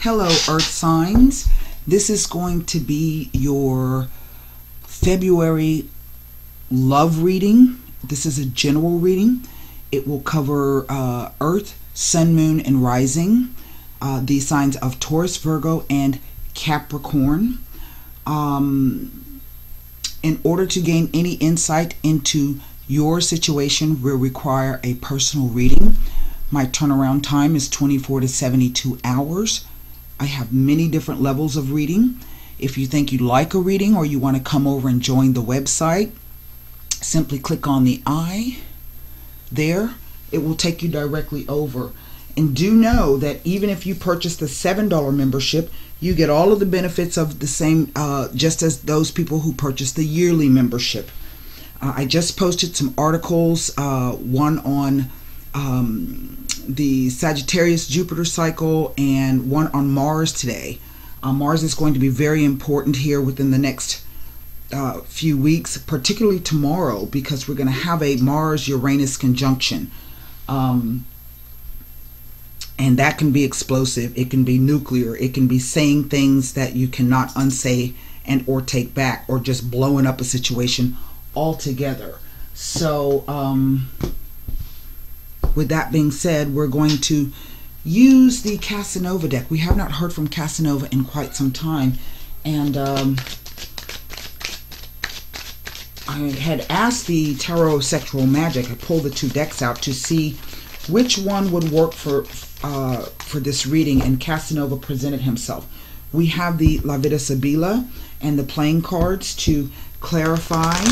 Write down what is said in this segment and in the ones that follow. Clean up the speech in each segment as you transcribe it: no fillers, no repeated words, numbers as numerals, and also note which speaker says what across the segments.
Speaker 1: Hello, Earth signs. This is going to be your February love reading. This is a general reading. It will cover Earth, Sun, Moon, and Rising, the signs of Taurus, Virgo, and Capricorn. In order to gain any insight into your situation will require a personal reading. My turnaround time is 24 to 72 hours. I have many different levels of reading. If you think you like a reading or you want to come over and join the website, simply click on the I there. It will take you directly over. And do know that even if you purchase the $7 membership, you get all of the benefits of the same, just as those people who purchase the yearly membership. I just posted some articles, one on the Sagittarius Jupiter cycle and one on Mars today. Mars is going to be very important here within the next few weeks, particularly tomorrow, because we're going to have a Mars-Uranus conjunction. And that can be explosive. It can be nuclear. It can be saying things that you cannot unsay and or take back, or just blowing up a situation altogether. So with that being said, we're going to use the Casanova deck. We have not heard from Casanova in quite some time, and I had asked the Tarot of Sexual Magic, I pulled the two decks out to see which one would work for this reading, and Casanova presented himself. We have the La Vida Sibila and the playing cards to clarify,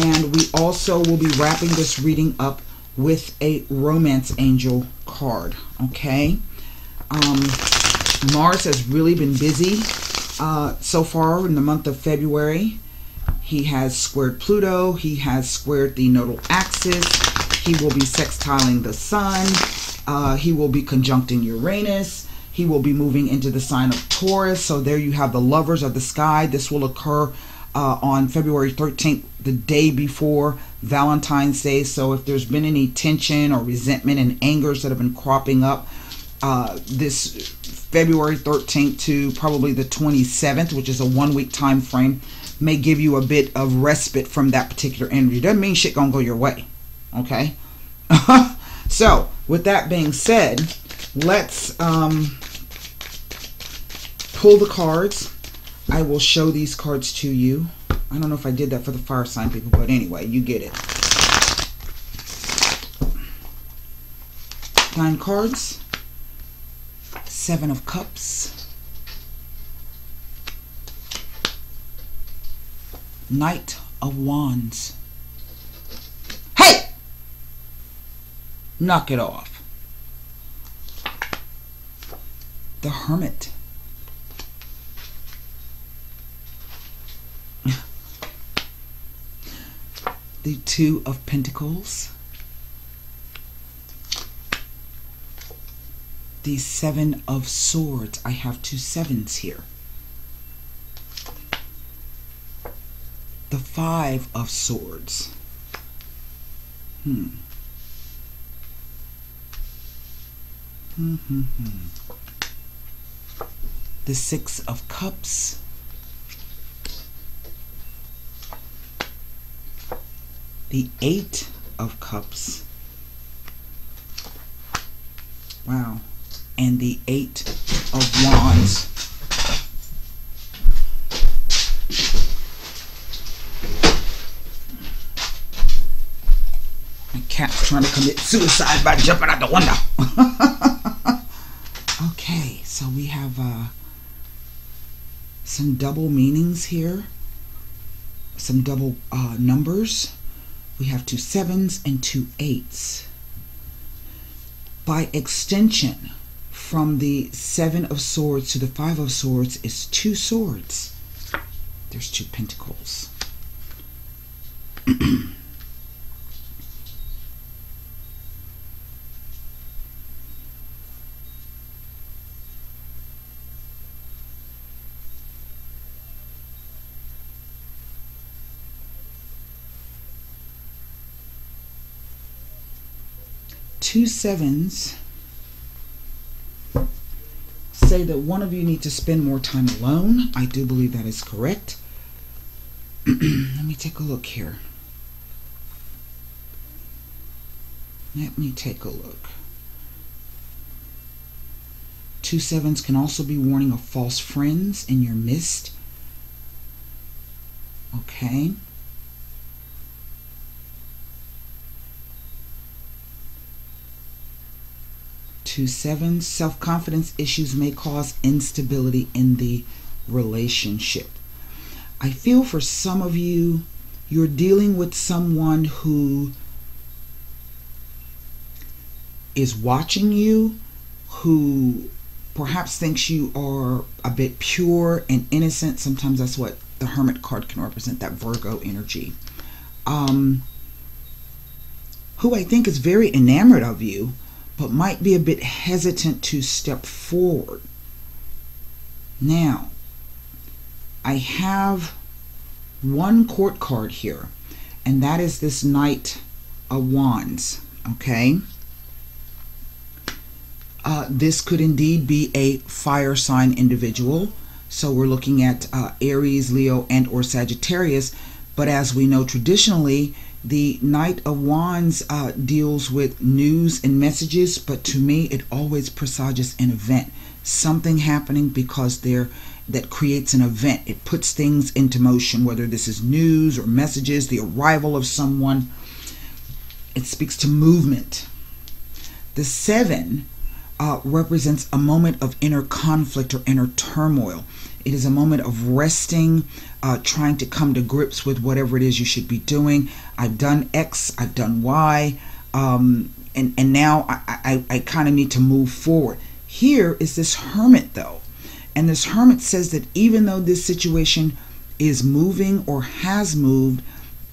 Speaker 1: and we also will be wrapping this reading up with a romance angel card. Okay, Mars has really been busy so far in the month of February. He has squared Pluto. He has squared the nodal axis. He will be sextiling the Sun. He will be conjuncting Uranus. He will be moving into the sign of Taurus. So there you have the lovers of the sky. This will occur on February 13th, the day before Valentine's Day. So if there's been any tension or resentment and angers that have been cropping up, this February 13th to probably the 27th, which is a 1-week time frame, may give you a bit of respite from that particular energy. Doesn't mean shit gonna go your way. Okay? So with that being said, let's pull the cards. I will show these cards to you. I don't know if I did that for the fire sign people, but anyway, you get it. 9 cards. 7 of Cups. Knight of Wands. Hey! Knock it off. The Hermit. The 2 of Pentacles. The 7 of Swords. I have 2 sevens here. The 5 of Swords. The 6 of Cups. The 8 of Cups. Wow. And the 8 of Wands. My cat's trying to commit suicide by jumping out the window. Okay, so we have some double meanings here. Some double numbers. We have 2 sevens and 2 eights. By extension, from the 7 of Swords to the 5 of Swords is 2 swords. There's 2 pentacles. Two sevens say that one of you need to spend more time alone. I do believe that is correct. Let me take a look here. Let me take a look. 2 sevens can also be warning of false friends in your midst. Okay. Two sevens, self-confidence issues may cause instability in the relationship. I feel for some of you, you're dealing with someone who is watching you, who perhaps thinks you are a bit pure and innocent. Sometimes that's what the Hermit card can represent, that Virgo energy. Who I think is very enamored of you, but might be a bit hesitant to step forward. Now, I have one court card here, and that is this Knight of Wands, okay? This could indeed be a fire sign individual. So we're looking at Aries, Leo, and or Sagittarius. But as we know traditionally, the Knight of Wands deals with news and messages. But to me, it always presages an event. Something happening because that creates an event. It puts things into motion, whether this is news or messages, the arrival of someone. It speaks to movement. The 7 represents a moment of inner conflict or inner turmoil. It is a moment of resting, trying to come to grips with whatever it is you should be doing. I've done X, I've done Y, and now I kind of need to move forward. Here is this Hermit though, and this Hermit says that even though this situation is moving or has moved,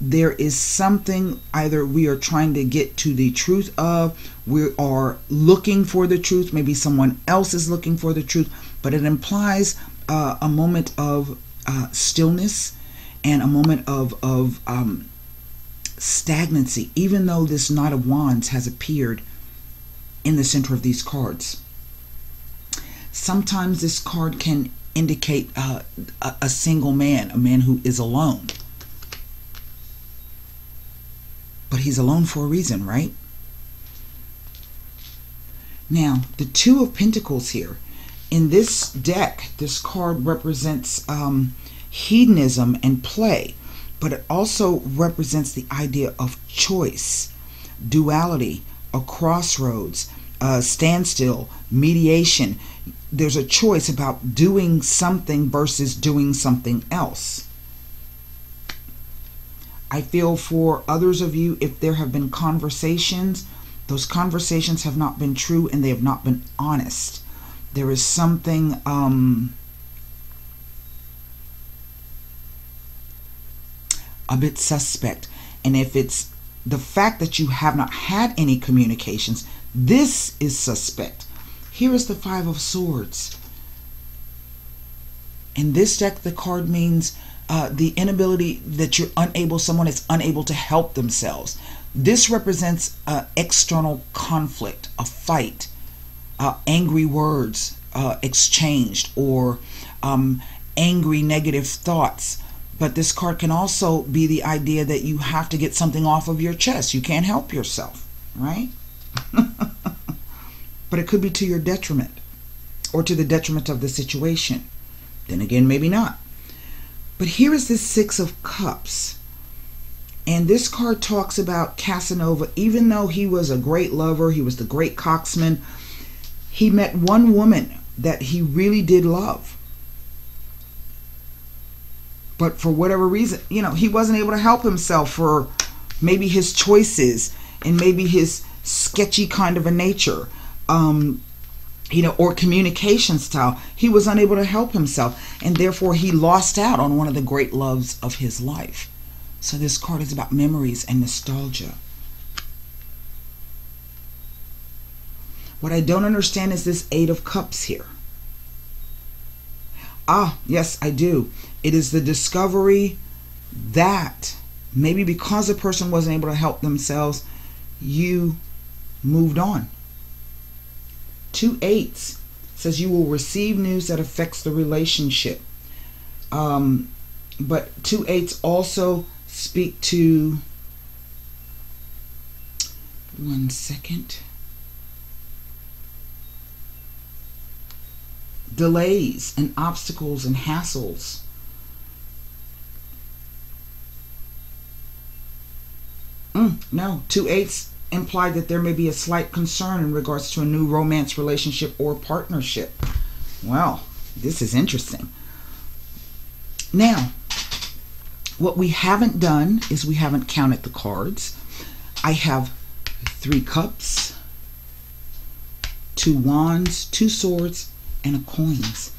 Speaker 1: there is something either we are trying to get to the truth of, we are looking for the truth, maybe someone else is looking for the truth, but it implies a moment of stillness and a moment of stagnancy, even though this Knight of Wands has appeared in the center of these cards. Sometimes this card can indicate a single man, a man who is alone. But he's alone for a reason, right? Now, the 2 of Pentacles here. In this deck, this card represents hedonism and play, but it also represents the idea of choice, duality, a crossroads, standstill, mediation. There's a choice about doing something versus doing something else. I feel for others of you, if there have been conversations, those conversations have not been true and they have not been honest. There is something a bit suspect. And if it's the fact that you have not had any communications, this is suspect. Here is the 5 of Swords. In this deck, the card means the inability that you're unable, someone is unable to help themselves. This represents external conflict, a fight, angry words exchanged, or angry negative thoughts. But this card can also be the idea that you have to get something off of your chest. You can't help yourself, right? But it could be to your detriment or to the detriment of the situation. Then again, maybe not. But here is this 6 of Cups. And this card talks about Casanova. Even though he was a great lover, he was the great coxswain, he met one woman that he really did love. But for whatever reason, he wasn't able to help himself for maybe his choices and maybe his sketchy kind of a nature. Or communication style. He was unable to help himself, and therefore he lost out on one of the great loves of his life. So this card is about memories and nostalgia. What I don't understand is this 8 of Cups here. Ah, yes, I do. It is the discovery that maybe because a person wasn't able to help themselves, you moved on. 2 8s says you will receive news that affects the relationship. But 2/8 also speak to, one second, delays and obstacles and hassles. No, 2/8 imply that there may be a slight concern in regards to a new romance relationship or partnership. Well, this is interesting. Now, what we haven't done is we haven't counted the cards. I have 3 cups, 2 wands, 2 swords, and a coins.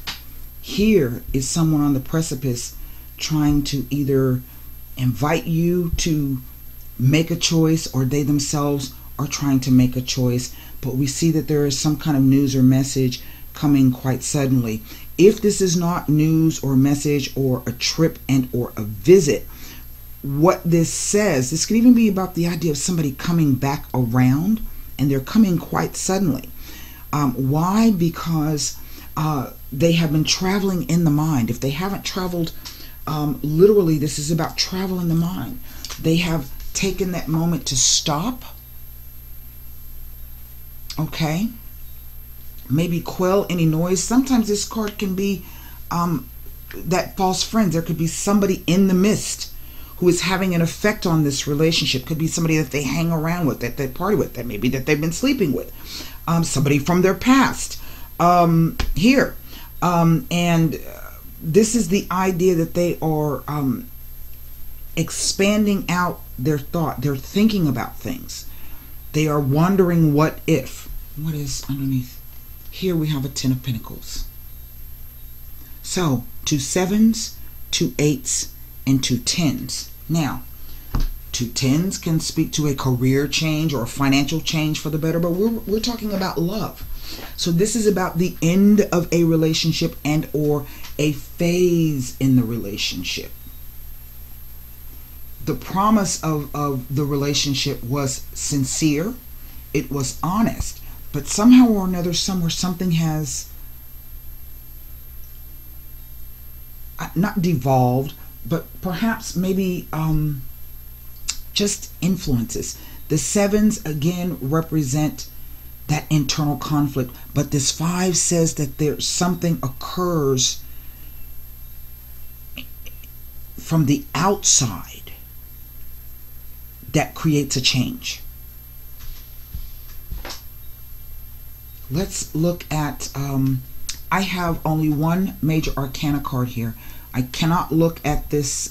Speaker 1: Here is someone on the precipice trying to either invite you to make a choice, or they themselves are trying to make a choice. But we see that there is some kind of news or message coming quite suddenly. If this is not news or message or a trip and or a visit, what this says, this could even be about the idea of somebody coming back around, and they're coming quite suddenly. Why? Because they have been traveling in the mind. If they haven't traveled literally, this is about travel in the mind. They have taken that moment to stop, okay, maybe quell any noise. Sometimes this card can be that false friend. There could be somebody in the midst who is having an effect on this relationship. Could be somebody that they hang around with, that they party with, that maybe that they've been sleeping with, somebody from their past here. And this is the idea that they are expanding out their thought. They're thinking about things. They are wondering what if. What is underneath? Here we have a 10 of Pentacles. So 2 7s, 2 8s, and 2 10s. Now, 2 10s can speak to a career change or a financial change for the better, but we're talking about love. So this is about the end of a relationship and or a phase in the relationship. The promise of the relationship was sincere. It was honest. But somehow or another, somewhere, something has not devolved, but perhaps maybe just influences. The 7s, again, represent that internal conflict. But this 5 says that there's something occurs from the outside that creates a change. Let's look at, I have only one major arcana card here. I cannot look at this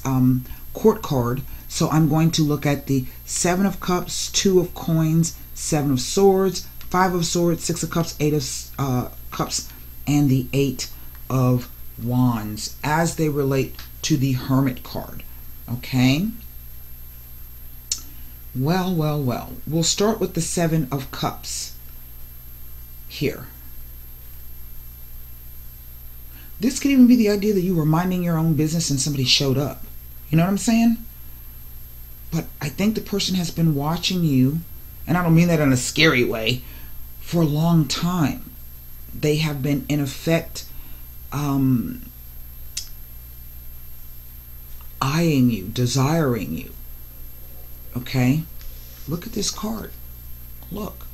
Speaker 1: court card, so I'm going to look at the 7 of Cups, 2 of Coins, 7 of Swords, 5 of Swords, 6 of Cups, 8 of Cups, and the 8 of Wands as they relate to the Hermit card. Okay? Well, well, well. We'll start with the 7 of Cups here. This could even be the idea that you were minding your own business and somebody showed up. You know what I'm saying? But I think the person has been watching you, and I don't mean that in a scary way, for a long time. They have been, in effect, eyeing you, desiring you. Okay? Look at this card. Look.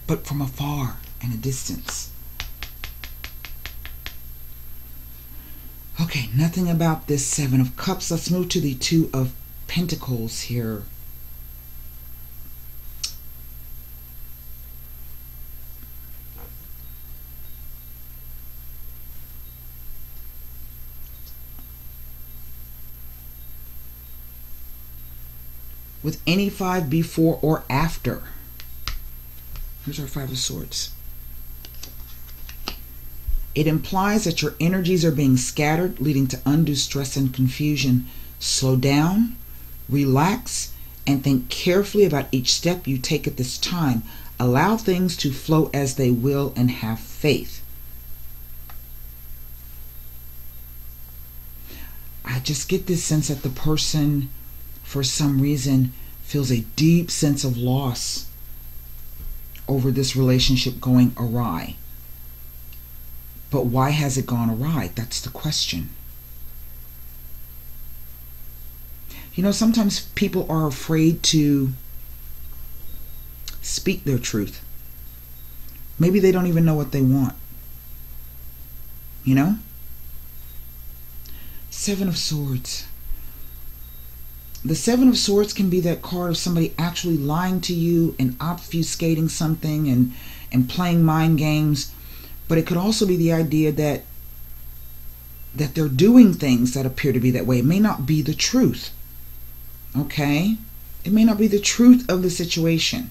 Speaker 1: But from afar and a distance. Okay, nothing about this 7 of Cups. Let's move to the 2 of Pentacles here. With any 5 before or after. Here's our 5 of Swords. It implies that your energies are being scattered, leading to undue stress and confusion. Slow down, relax, and think carefully about each step you take at this time. Allow things to flow as they will and have faith. I just get this sense that the person, for some reason, feels a deep sense of loss over this relationship going awry. But why has it gone awry? That's the question. You know, sometimes people are afraid to speak their truth. Maybe they don't even know what they want. You know? Seven of Swords. The Seven of Swords can be that card of somebody actually lying to you and obfuscating something and playing mind games. But it could also be the idea that they're doing things that appear to be that way. It may not be the truth. Okay? It may not be the truth of the situation.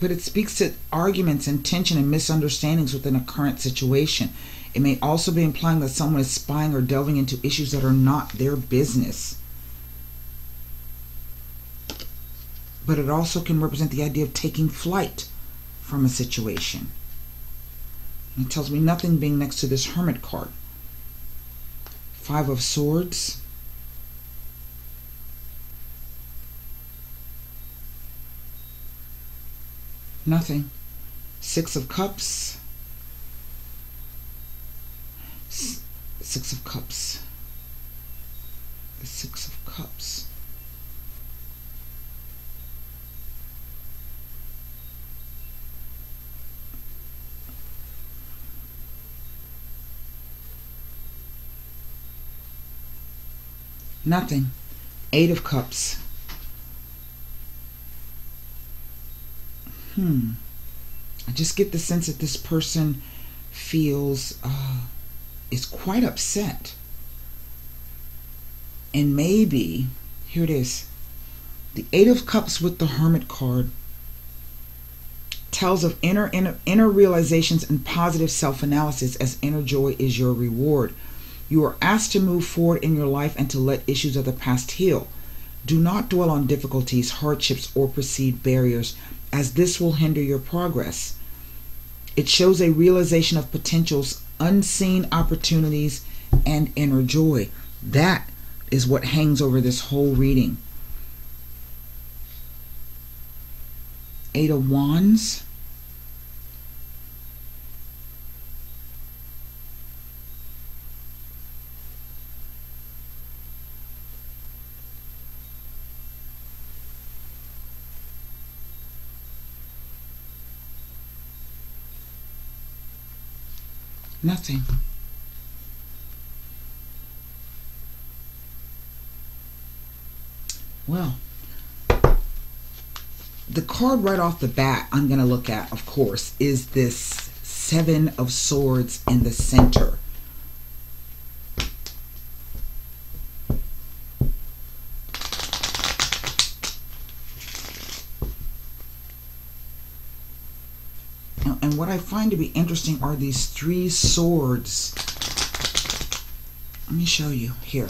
Speaker 1: But it speaks to arguments and tension and misunderstandings within a current situation. It may also be implying that someone is spying or delving into issues that are not their business. But it also can represent the idea of taking flight from a situation. And it tells me nothing being next to this Hermit card. Five of Swords. Nothing. Six of Cups. Six of Cups. The Six of Cups. Nothing. Eight of Cups. I just get the sense that this person feels is quite upset. And maybe, here it is, the Eight of Cups with the Hermit card tells of inner realizations and positive self-analysis, as inner joy is your reward. You are asked to move forward in your life and to let issues of the past heal. Do not dwell on difficulties, hardships, or perceived barriers, as this will hinder your progress. It shows a realization of potentials, unseen opportunities, and inner joy. That is what hangs over this whole reading. Eight of Wands. Nothing. Well, the card right off the bat I'm going to look at, of course, is this Seven of Swords in the center. And what I find to be interesting are these three swords. Let me show you here.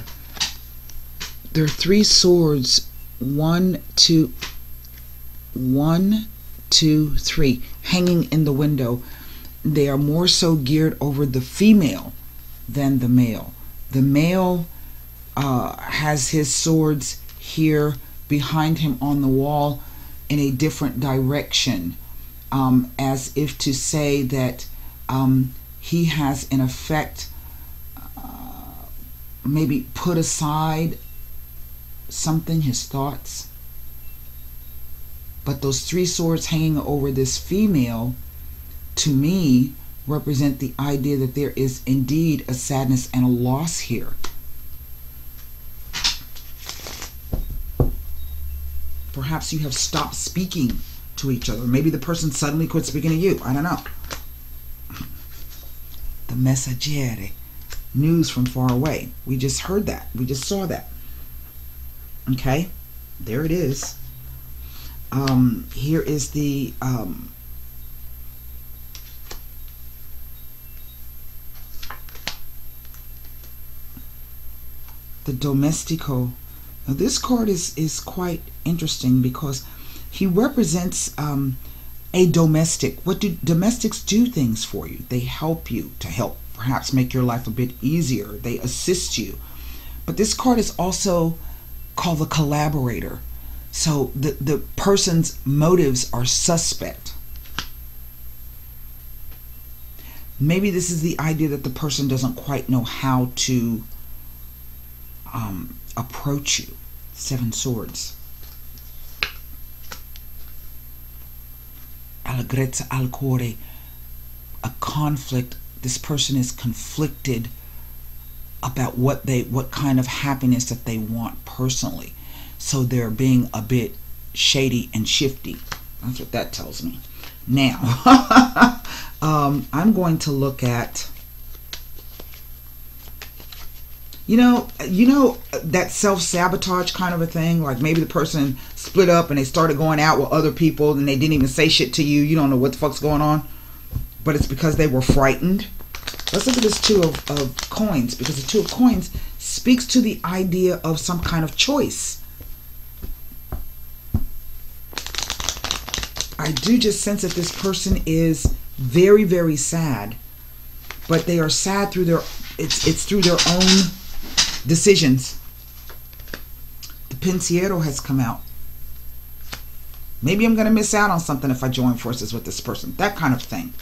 Speaker 1: There are three swords, one, two, three, hanging in the window. They are more so geared over the female than the male. The male has his swords here behind him on the wall in a different direction. As if to say that he has in effect maybe put aside something, his thoughts. But those three swords hanging over this female, to me, represent the idea that there is indeed a sadness and a loss here. Perhaps you have stopped speaking to each other. Maybe the person suddenly quit speaking to you. I don't know. The Messaggere. News from far away. We just heard that. We just saw that. Okay? There it is. Here is the Domestico. Now this card is quite interesting because he represents a domestic. What do domestics do? Things for you. They help you to help perhaps make your life a bit easier. They assist you. But this card is also called the collaborator. So the person's motives are suspect. Maybe this is the idea that the person doesn't quite know how to approach you. 7 Swords. Allegrezza al cuore. A conflict. This person is conflicted about what kind of happiness that they want personally. So they're being a bit shady and shifty. That's what that tells me. Now, I'm going to look at, you know that self-sabotage kind of a thing. Like maybe the person split up and they started going out with other people and they didn't even say shit to you. You don't know what the fuck's going on, but it's because they were frightened. Let's look at this 2 of coins, because the 2 of coins speaks to the idea of some kind of choice. I do just sense that this person is very, very sad, but they are sad through their, it's through their own decisions. The Pensiero has come out. Maybe I'm going to miss out on something if I join forces with this person. That kind of thing.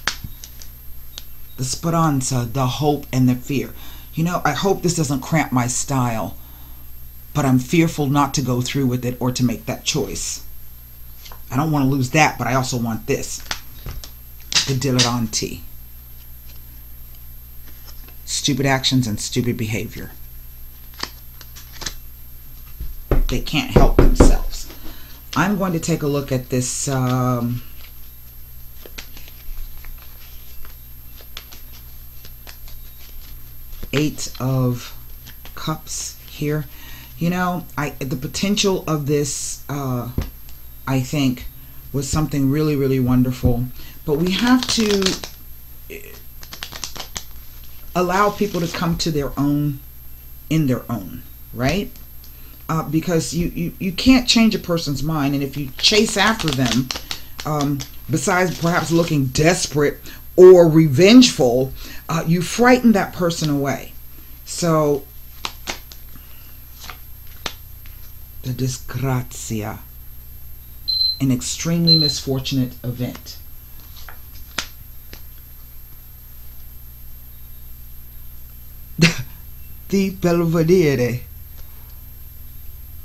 Speaker 1: The Speranza, the hope and the fear. You know, I hope this doesn't cramp my style, but I'm fearful not to go through with it or to make that choice. I don't want to lose that, but I also want this. The Dilettante. Stupid actions and stupid behavior. They can't help themselves. I'm going to take a look at this Eight of Cups here. You know, the potential of this I think was something really, really wonderful. But we have to allow people to come to their own in their own, right? Because you can't change a person's mind, and if you chase after them, besides perhaps looking desperate or revengeful, you frighten that person away. So, the disgrazia, an extremely misfortunate event. The Belvedere.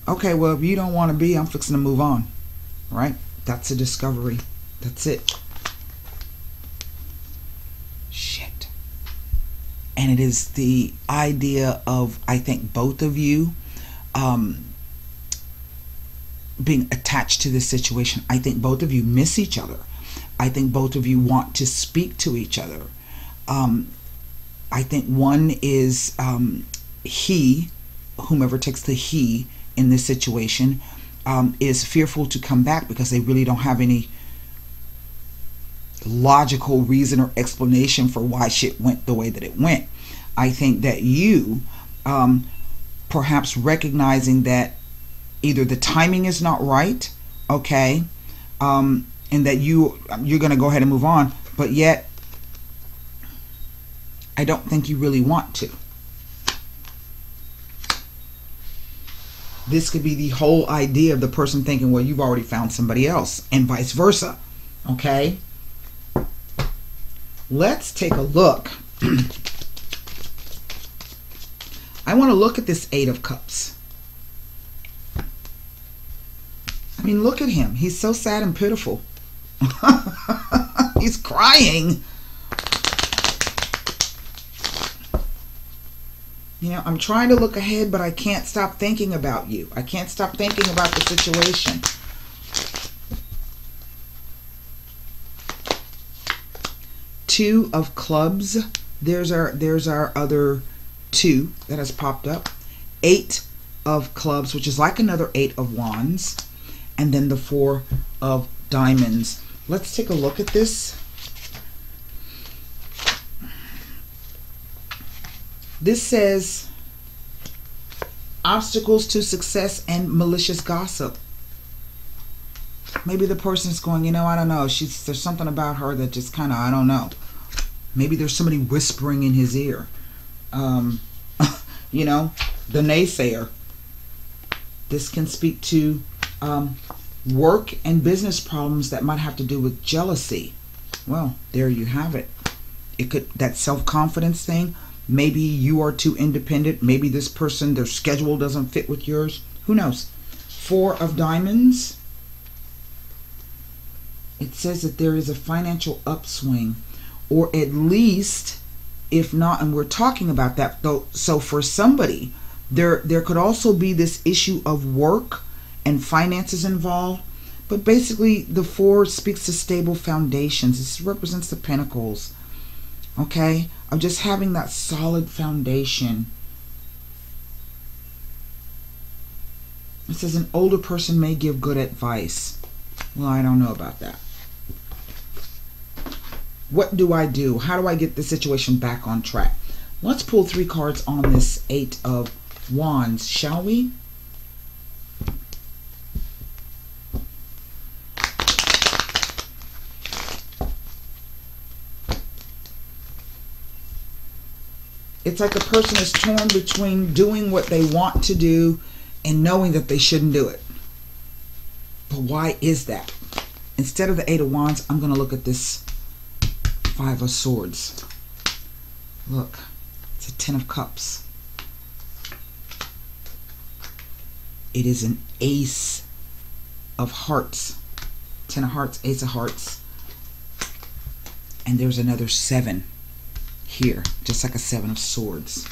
Speaker 1: Okay, well, if you don't want to be, I'm fixing to move on. Right? That's a discovery. That's it. Shit. And it is the idea of, I think, both of you being attached to this situation. I think both of you miss each other. I think both of you want to speak to each other. I think one is he, whomever takes the he in this situation, is fearful to come back because they really don't have any logical reason or explanation for why shit went the way that it went. I think that you, perhaps recognizing that either the timing is not right, okay, and that you're going to go ahead and move on, but yet I don't think you really want to. This could be the whole idea of the person thinking, well, you've already found somebody else, and vice versa. Okay? Let's take a look. I want to look at this Eight of Cups. I mean, look at him. He's so sad and pitiful. He's crying. You know, I'm trying to look ahead, but I can't stop thinking about you. I can't stop thinking about the situation. Two of Clubs. There's our other two that has popped up. Eight of Clubs, which is like another Eight of Wands. And then the Four of Diamonds. Let's take a look at this. This says obstacles to success and malicious gossip. Maybe the person's going, you know, I don't know. There's something about her that just kind of, I don't know. Maybe there's somebody whispering in his ear. You know, the naysayer. This can speak to work and business problems that might have to do with jealousy. Well, there you have it. It could, that self-confidence thing. Maybe you are too independent. Maybe this person, their schedule doesn't fit with yours. Who knows? Four of Diamonds. It says that there is a financial upswing, or at least, if not, and we're talking about that though. So for somebody, there could also be this issue of work and finances involved. But basically, the four speaks to stable foundations. This represents the Pentacles. Okay, of just having that solid foundation. It says an older person may give good advice. Well, I don't know about that. What do I do? How do I get the situation back on track? Let's pull 3 cards on this 8 of Wands, shall we? It's like the person is torn between doing what they want to do and knowing that they shouldn't do it. But why is that? Instead of the 8 of Wands, I'm going to look at this 5 of Swords. Look, it's a 10 of Cups. It is an Ace of Hearts. 10 of Hearts, Ace of Hearts. And there's another 7 here, just like a 7 of Swords.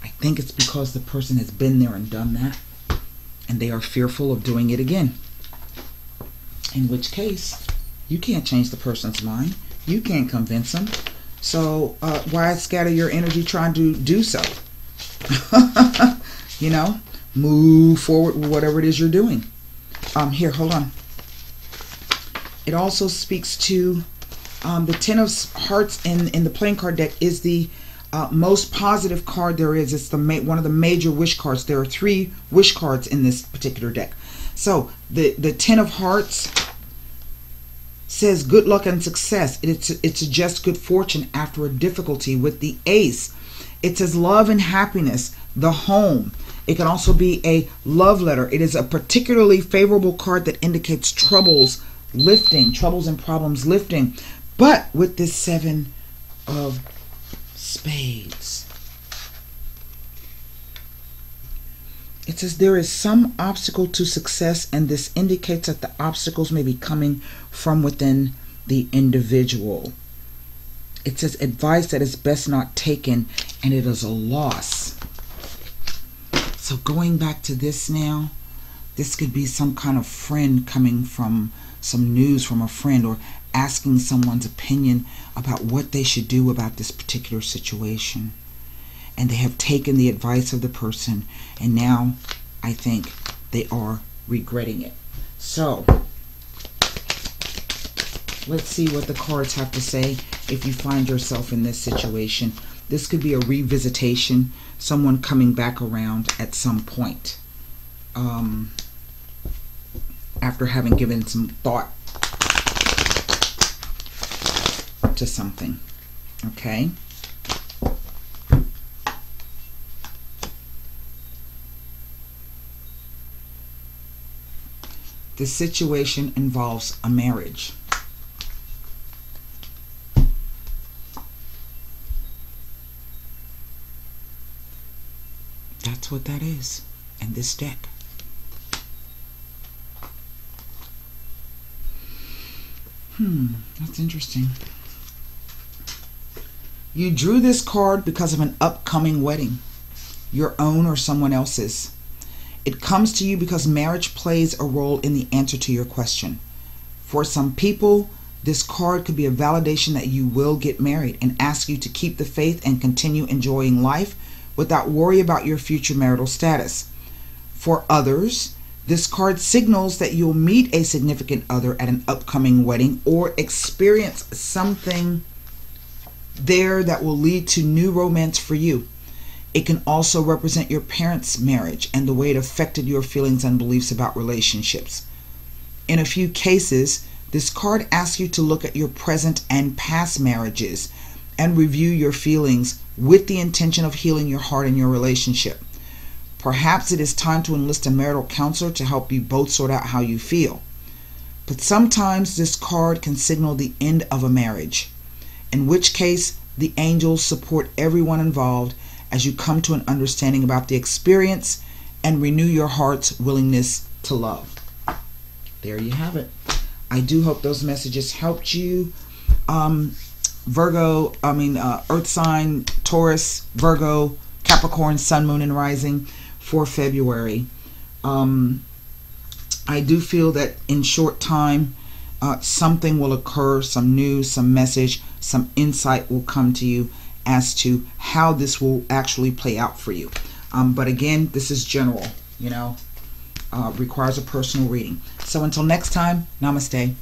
Speaker 1: I think it's because the person has been there and done that, and they are fearful of doing it again. In which case, you can't change the person's mind. You can't convince them. So why scatter your energy trying to do so? You know, move forward with whatever it is you're doing. Here, hold on. It also speaks to the 10 of Hearts in the playing card deck is the most positive card there is. It's the one of the major wish cards. There are 3 wish cards in this particular deck. So the 10 of Hearts says good luck and success. It suggests good fortune after a difficulty. With the Ace, it says love and happiness, the home. It can also be a love letter. It is a particularly favorable card that indicates troubles lifting, troubles and problems lifting. But with this 7 of Spades, it says there is some obstacle to success, and this indicates that the obstacles may be coming from within the individual. It says advice that is best not taken, and it is a loss. So going back to this now, this could be some kind of friend coming from some news from a friend, or asking someone's opinion about what they should do about this particular situation. And they have taken the advice of the person, and now I think they are regretting it. So let's see what the cards have to say if you find yourself in this situation. This could be a revisitation, someone coming back around at some point after having given some thought to something. Okay. The situation involves a marriage. That's what that is in this deck. That's interesting. You drew this card because of an upcoming wedding, your own or someone else's. It comes to you because marriage plays a role in the answer to your question. For some people, this card could be a validation that you will get married and ask you to keep the faith and continue enjoying life without worry about your future marital status. For others, this card signals that you'll meet a significant other at an upcoming wedding or experience something there that will lead to new romance for you. It can also represent your parents' marriage and the way it affected your feelings and beliefs about relationships. In a few cases, this card asks you to look at your present and past marriages and review your feelings with the intention of healing your heart and your relationship. Perhaps it is time to enlist a marital counselor to help you both sort out how you feel. But sometimes this card can signal the end of a marriage, in which case the angels support everyone involved as you come to an understanding about the experience and renew your heart's willingness to love. There you have it. I do hope those messages helped you. Earth sign, Taurus, Virgo, Capricorn, Sun, Moon, and Rising for February. I do feel that in short time, something will occur, some news, some message, some insight will come to you as to how this will actually play out for you. But again, this is general, requires a personal reading. So until next time, namaste.